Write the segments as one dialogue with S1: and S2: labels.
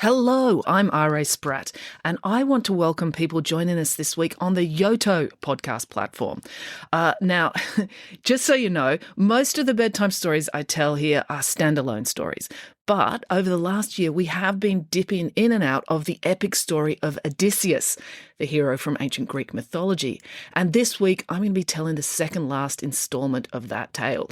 S1: Hello, I'm R.A. Spratt, and I want to welcome people joining us this week on the Yoto podcast platform. Now, just so you know, most of the bedtime stories I tell here are standalone stories. But over the last year, we have been dipping in and out of the epic story of Odysseus, the hero from ancient Greek mythology. And this week, I'm going to be telling the second last installment of that tale.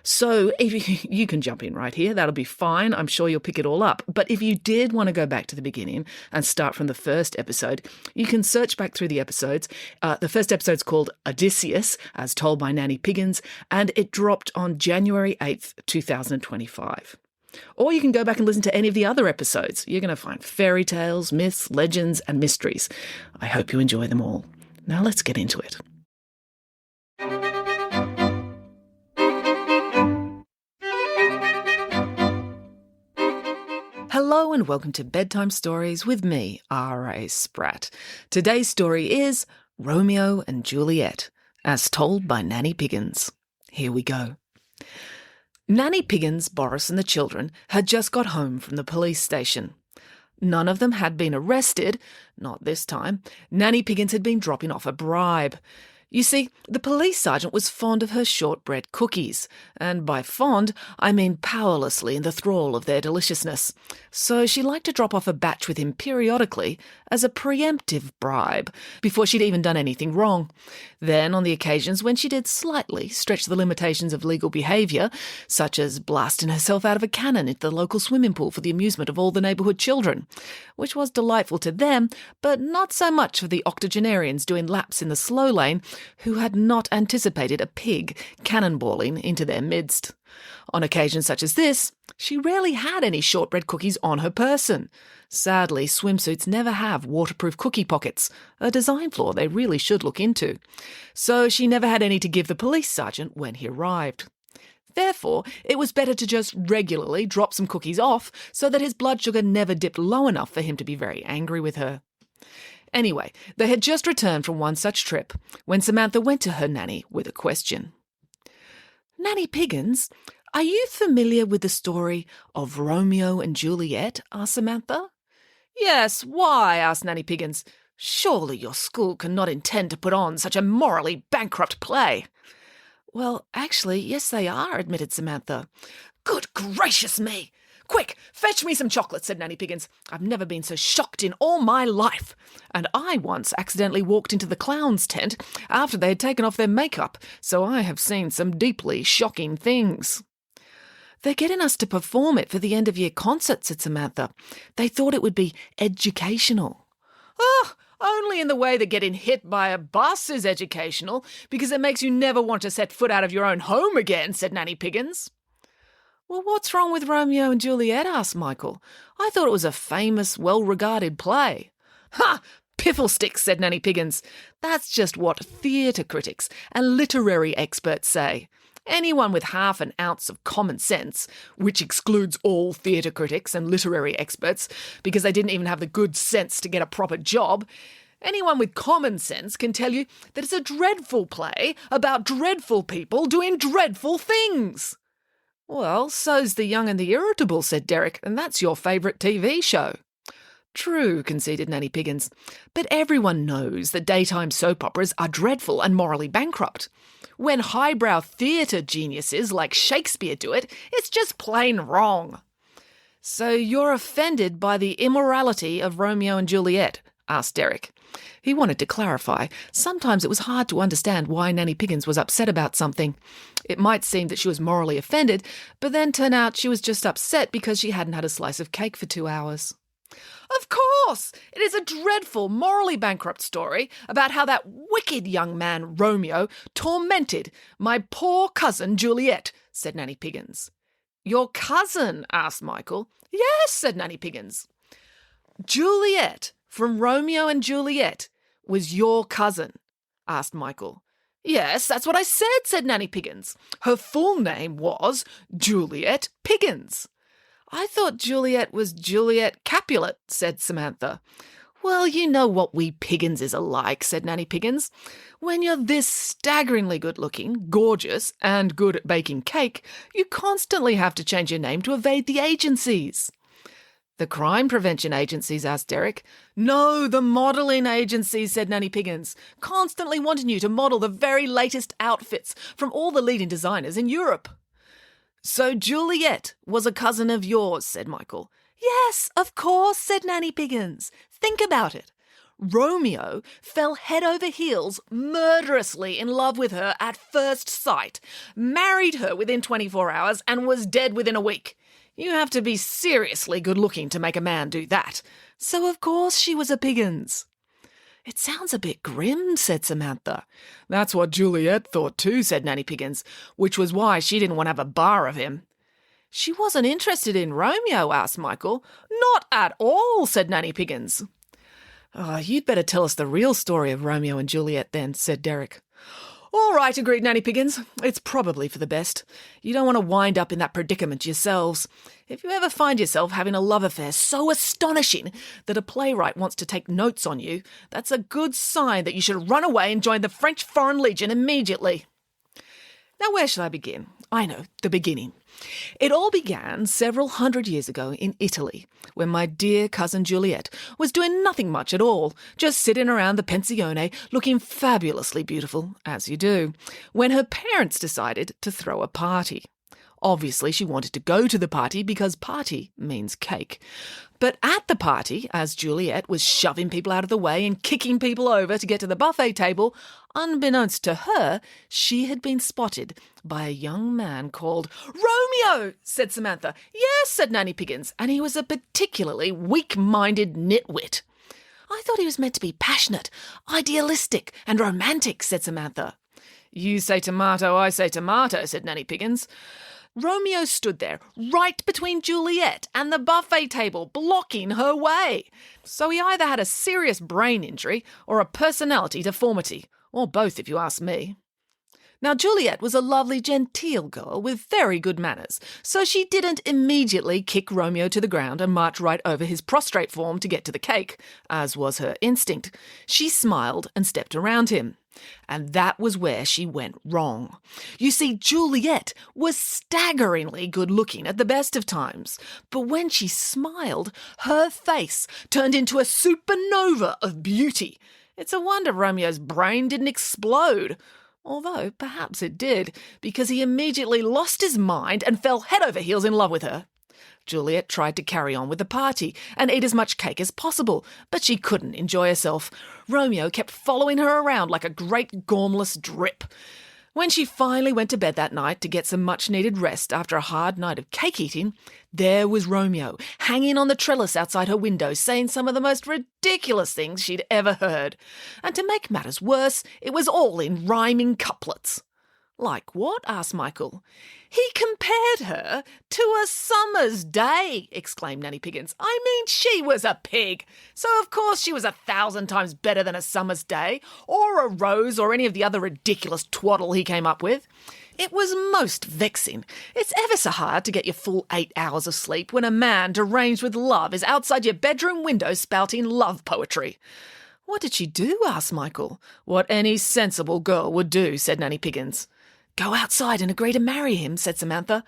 S1: So if you can jump in right here, that'll be fine. I'm sure you'll pick it all up. But if you did want to go back to the beginning and start from the first episode, you can search back through the episodes. The first episode's called Odysseus, as told by Nanny Piggins, and it dropped on January 8th, 2025. Or you can go back and listen to any of the other episodes. You're going to find fairy tales, myths, legends, and mysteries. I hope you enjoy them all. Now let's get into it. Hello and welcome to Bedtime Stories with me, R.A. Spratt. Today's story is Romeo and Juliet, as told by Nanny Piggins. Here we go. Nanny Piggins, Boris and the children had just got home from the police station. None of them had been arrested, not this time. Nanny Piggins had been dropping off a bribe. You see, the police sergeant was fond of her shortbread cookies, and by fond, I mean powerlessly in the thrall of their deliciousness. So she liked to drop off a batch with him periodically as a preemptive bribe, before she'd even done anything wrong. Then, on the occasions when she did slightly stretch the limitations of legal behaviour, such as blasting herself out of a cannon into the local swimming pool for the amusement of all the neighbourhood children, which was delightful to them, but not so much for the octogenarians doing laps in the slow lane, who had not anticipated a pig cannonballing into their midst. On occasions such as this, she rarely had any shortbread cookies on her person. Sadly, swimsuits never have waterproof cookie pockets, a design flaw they really should look into. So she never had any to give the police sergeant when he arrived. Therefore, it was better to just regularly drop some cookies off so that his blood sugar never dipped low enough for him to be very angry with her. Anyway, they had just returned from one such trip when Samantha went to her nanny with a question. "Nanny Piggins, are you familiar with the story of Romeo and Juliet?" asked Samantha. "Yes, why?" asked Nanny Piggins. "Surely your school cannot intend to put on such a morally bankrupt play." "Well, actually, yes they are," admitted Samantha. "Good gracious me! Quick, fetch me some chocolate," said Nanny Piggins. "I've never been so shocked in all my life. And I once accidentally walked into the clown's tent after they had taken off their makeup, so I have seen some deeply shocking things." "They're getting us to perform it for the end-of-year concert," said Samantha. "They thought it would be educational." "Oh, only in the way that getting hit by a bus is educational, because it makes you never want to set foot out of your own home again," said Nanny Piggins. "Well, what's wrong with Romeo and Juliet?" asked Michael. "I thought it was a famous, well-regarded play." "Ha! Pifflesticks," said Nanny Piggins. "That's just what theatre critics and literary experts say. Anyone with half an ounce of common sense, which excludes all theatre critics and literary experts because they didn't even have the good sense to get a proper job, anyone with common sense can tell you that it's a dreadful play about dreadful people doing dreadful things." "Well, so's The Young and the Irritable," said Derek, "and that's your favourite TV show." "True," conceded Nanny Piggins, "but everyone knows that daytime soap operas are dreadful and morally bankrupt. When highbrow theatre geniuses like Shakespeare do it, it's just plain wrong." "So you're offended by the immorality of Romeo and Juliet?" asked Derek. He wanted to clarify. Sometimes it was hard to understand why Nanny Piggins was upset about something. It might seem that she was morally offended, but then turn out she was just upset because she hadn't had a slice of cake for 2 hours. "Of course! It is a dreadful, morally bankrupt story about how that wicked young man, Romeo, tormented my poor cousin Juliet," said Nanny Piggins. "Your cousin?" asked Michael. "Yes," said Nanny Piggins. "Juliet from Romeo and Juliet was your cousin?" asked Michael. "Yes, that's what I said Nanny Piggins. Her full name was Juliet Piggins." "I thought Juliet was Juliet Capulet," said Samantha. "Well, you know what we Pigginses are like," said Nanny Piggins. "When you're this staggeringly good-looking, gorgeous, and good at baking cake, you constantly have to change your name to evade the agencies." The crime prevention agencies, asked Derek. No, the modelling agencies, said Nanny Piggins, constantly wanting you to model the very latest outfits from all the leading designers in Europe. So Juliet was a cousin of yours, said Michael. Yes, of course, said Nanny Piggins. Think about it. Romeo fell head over heels, murderously in love with her at first sight, married her within 24 hours, and was dead within a week. You have to be seriously good-looking to make a man do that. So of course she was a Piggins. It sounds a bit grim, said Samantha. That's what Juliet thought too, said Nanny Piggins, which was why she didn't want to have a bar of him. She wasn't interested in Romeo, asked Michael. Not at all, said Nanny Piggins. Oh, you'd better tell us the real story of Romeo and Juliet then, said Derek. All right, agreed Nanny Piggins. It's probably for the best. You don't want to wind up in that predicament yourselves. If you ever find yourself having a love affair so astonishing that a playwright wants to take notes on you, that's a good sign that you should run away and join the French Foreign Legion immediately. Now, where shall I begin? I know, the beginning. It all began several hundred years ago in Italy, when my dear cousin Juliet was doing nothing much at all, just sitting around the pensione looking fabulously beautiful, as you do, when her parents decided to throw a party. Obviously, she wanted to go to the party because party means cake. But at the party, as Juliet was shoving people out of the way and kicking people over to get to the buffet table, unbeknownst to her, she had been spotted by a young man called Romeo, said Samantha. Yes, said Nanny Piggins, and he was a particularly weak-minded nitwit. I thought he was meant to be passionate, idealistic and romantic, said Samantha. You say tomato, I say tomato, said Nanny Piggins. Romeo stood there, right between Juliet and the buffet table, blocking her way. So he either had a serious brain injury or a personality deformity, or both if you ask me. Now, Juliet was a lovely, genteel girl with very good manners, so she didn't immediately kick Romeo to the ground and march right over his prostrate form to get to the cake, as was her instinct. She smiled and stepped around him. And that was where she went wrong. You see, Juliet was staggeringly good-looking at the best of times, but when she smiled, her face turned into a supernova of beauty. It's a wonder Romeo's brain didn't explode. Although, perhaps it did, because he immediately lost his mind and fell head over heels in love with her. Juliet tried to carry on with the party and eat as much cake as possible, but she couldn't enjoy herself. Romeo kept following her around like a great gormless drip. When she finally went to bed that night to get some much-needed rest after a hard night of cake eating, there was Romeo, hanging on the trellis outside her window, saying some of the most ridiculous things she'd ever heard. And to make matters worse, it was all in rhyming couplets. Like what? Asked Michael. He compared her to a summer's day, exclaimed Nanny Piggins. I mean, she was a pig. So of course she was 1,000 times better than a summer's day, or a rose, or any of the other ridiculous twaddle he came up with. It was most vexing. It's ever so hard to get your full 8 hours of sleep when a man deranged with love is outside your bedroom window spouting love poetry. What did she do? Asked Michael. What any sensible girl would do, said Nanny Piggins. Go outside and agree to marry him, said Samantha.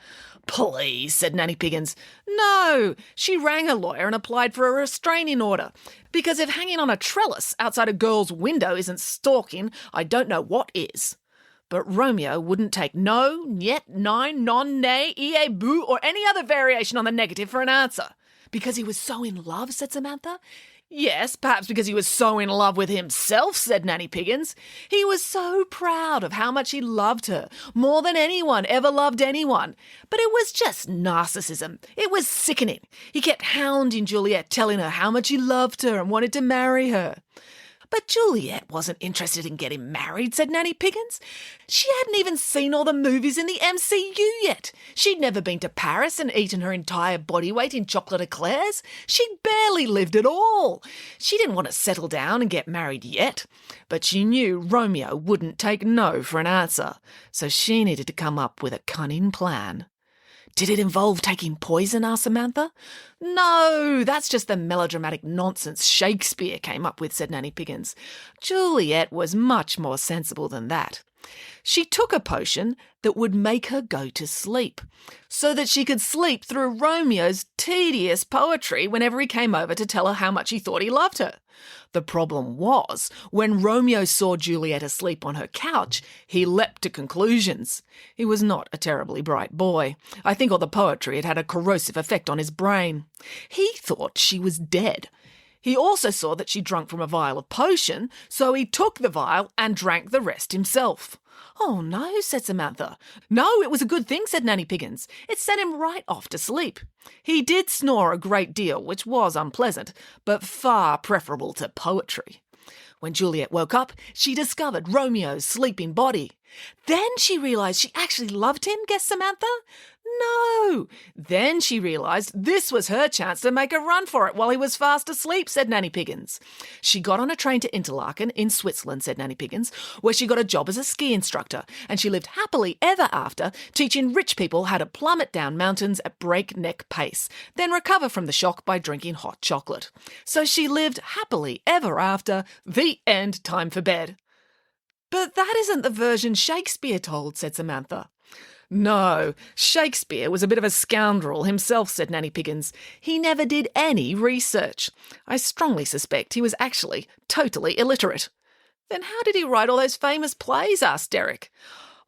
S1: Please, said Nanny Piggins. No, she rang her lawyer and applied for a restraining order, because if hanging on a trellis outside a girl's window isn't stalking, I don't know what is. But Romeo wouldn't take no, niet, nein, non, nay, ie, boo, or any other variation on the negative for an answer. Because he was so in love, said Samantha. Yes, perhaps because he was so in love with himself, said Nanny Piggins. He was so proud of how much he loved her, more than anyone ever loved anyone. But it was just narcissism. It was sickening. He kept hounding Juliet, telling her how much he loved her and wanted to marry her. But Juliet wasn't interested in getting married, said Nanny Piggins. She hadn't even seen all the movies in the MCU yet. She'd never been to Paris and eaten her entire body weight in chocolate eclairs. She'd barely lived at all. She didn't want to settle down and get married yet. But she knew Romeo wouldn't take no for an answer, so she needed to come up with a cunning plan. Did it involve taking poison? Asked Samantha. No, that's just the melodramatic nonsense Shakespeare came up with, said Nanny Piggins. Juliet was much more sensible than that. She took a potion that would make her go to sleep, so that she could sleep through Romeo's tedious poetry whenever he came over to tell her how much he thought he loved her. The problem was, when Romeo saw Juliet asleep on her couch, he leapt to conclusions. He was not a terribly bright boy. I think all the poetry had had a corrosive effect on his brain. He thought she was dead. He also saw that she drunk from a vial of potion, so he took the vial and drank the rest himself. "Oh, no," said Samantha. "No, it was a good thing," said Nanny Piggins. "It sent him right off to sleep. He did snore a great deal, which was unpleasant, but far preferable to poetry." When Juliet woke up, she discovered Romeo's sleeping body. Then she realised she actually loved him, guessed Samantha. "No." Then she realised this was her chance to make a run for it while he was fast asleep, said Nanny Piggins. She got on a train to Interlaken in Switzerland, said Nanny Piggins, where she got a job as a ski instructor, and she lived happily ever after, teaching rich people how to plummet down mountains at breakneck pace, then recover from the shock by drinking hot chocolate. So she lived happily ever after. The end. Time for bed. "But that isn't the version Shakespeare told," said Samantha. "No, Shakespeare was a bit of a scoundrel himself," said Nanny Piggins. "He never did any research. I strongly suspect he was actually totally illiterate." "Then how did he write all those famous plays?" asked Derek.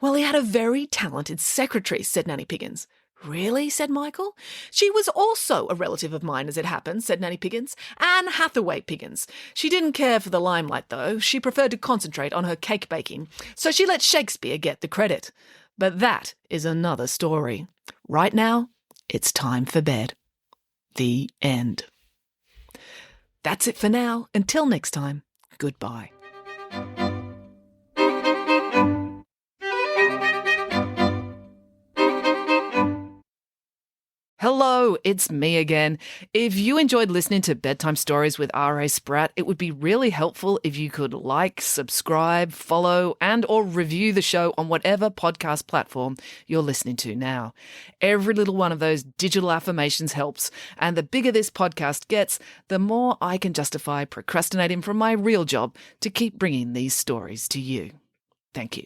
S1: "Well, he had a very talented secretary," said Nanny Piggins. "Really?" said Michael. "She was also a relative of mine, as it happens," said Nanny Piggins. "Anne Hathaway Piggins. She didn't care for the limelight, though. She preferred to concentrate on her cake baking, so she let Shakespeare get the credit. But that is another story. Right now, it's time for bed. The end." That's it for now. Until next time, goodbye. Hello, it's me again. If you enjoyed listening to Bedtime Stories with R.A. Spratt, it would be really helpful if you could like, subscribe, follow, and or review the show on whatever podcast platform you're listening to now. Every little one of those digital affirmations helps, and the bigger this podcast gets, the more I can justify procrastinating from my real job to keep bringing these stories to you. Thank you.